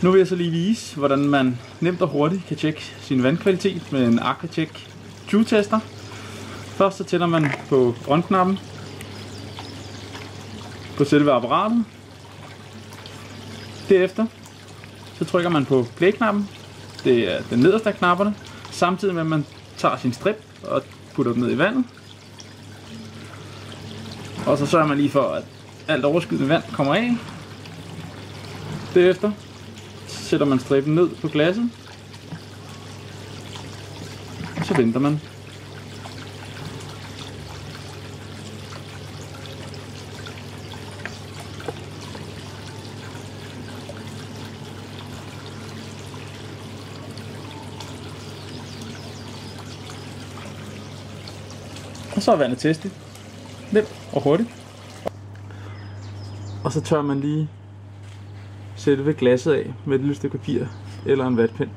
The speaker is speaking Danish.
Nu vil jeg så lige vise, hvordan man nemt og hurtigt kan tjekke sin vandkvalitet med en Aquacheck True-tester. Først så tænder man på on-knappen på selve apparatet. Derefter så trykker man på play-knappen. Det er den nederste af knapperne. Samtidig med at man tager sin strip og putter den ned i vandet. Og så sørger man lige for, at alt overskydende vand kommer af. Derefter sætter man strippen ned på glasset. Og så venter man. Og så er vandet testet. Nemt og hurtigt. Og så tør man lige selve glasset af med et lille stykke papir eller en vatpind.